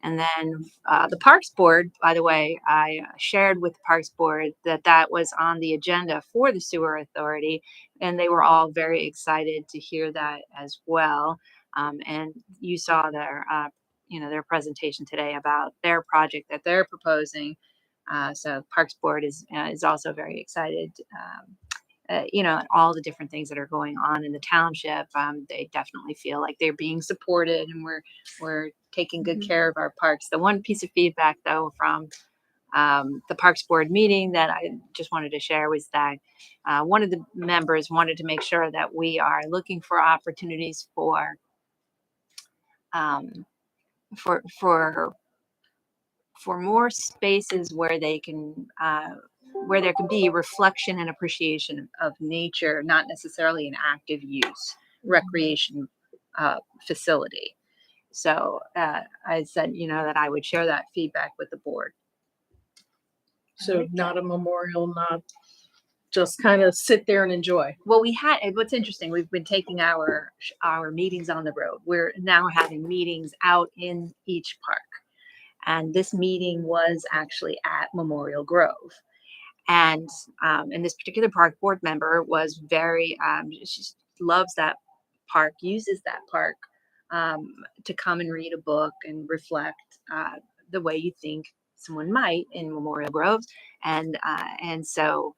And then the Parks Board, by the way, I shared with the Parks Board that that was on the agenda for the Sewer Authority, and they were all very excited to hear that as well. And you saw their, their presentation today about their project that they're proposing. So Parks Board is also very excited. All the different things that are going on in the township. They definitely feel like they're being supported, and we're taking good care of our parks. The one piece of feedback, though, from the Parks Board meeting that I just wanted to share was that one of the members wanted to make sure that we are looking for opportunities for more spaces where they can where there can be reflection and appreciation of nature, not necessarily an active use recreation facility. So I said, that I would share that feedback with the board. So not a memorial, not just kind of sit there and enjoy. Well, what's interesting, we've been taking our meetings on the road. We're now having meetings out in each park. And this meeting was actually at Memorial Grove. And this particular park board member was very, she loves that park, uses that park to come and read a book and reflect the way you think someone might in Memorial Grove. And so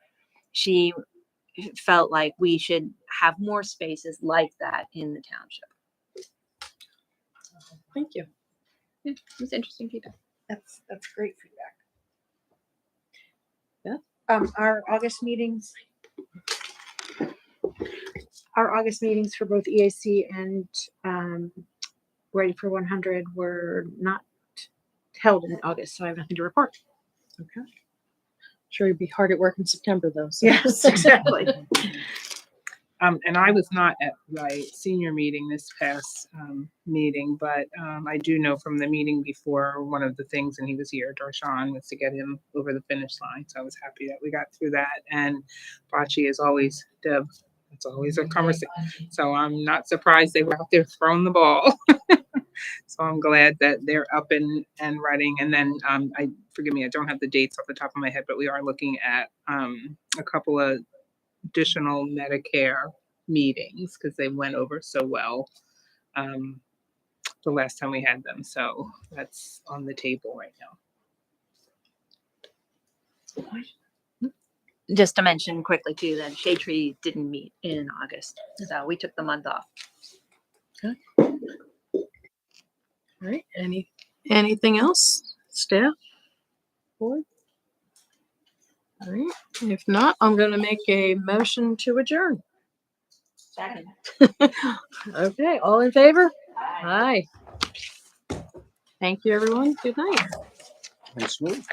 she felt like we should have more spaces like that in the township. Thank you. Yeah, it was interesting feedback. That's great feedback. Our August meetings for both EAC and Ready for 100 were not held in August, so I have nothing to report. Okay. Sure, you'd be hard at work in September, though. So. Yes, exactly. And I was not at my senior meeting this past meeting, but I do know from the meeting before, one of the things, and he was here, Darshan, was to get him over the finish line. So I was happy that we got through that. And Bocce is always, Deb, it's always a conversation. So I'm not surprised they were out there throwing the ball. So I'm glad that they're up and running. And then forgive me, I don't have the dates off the top of my head, but we are looking at a couple of additional Medicare meetings because they went over so well the last time we had them. So that's on the table right now. Just to mention quickly too that Shade Tree didn't meet in August, so we took the month off. Okay. All right. Anything else, staff? Board? All right. If not, I'm going to make a motion to adjourn. Second. Okay. All in favor? Aye. Thank you, everyone. Good night. Nice move.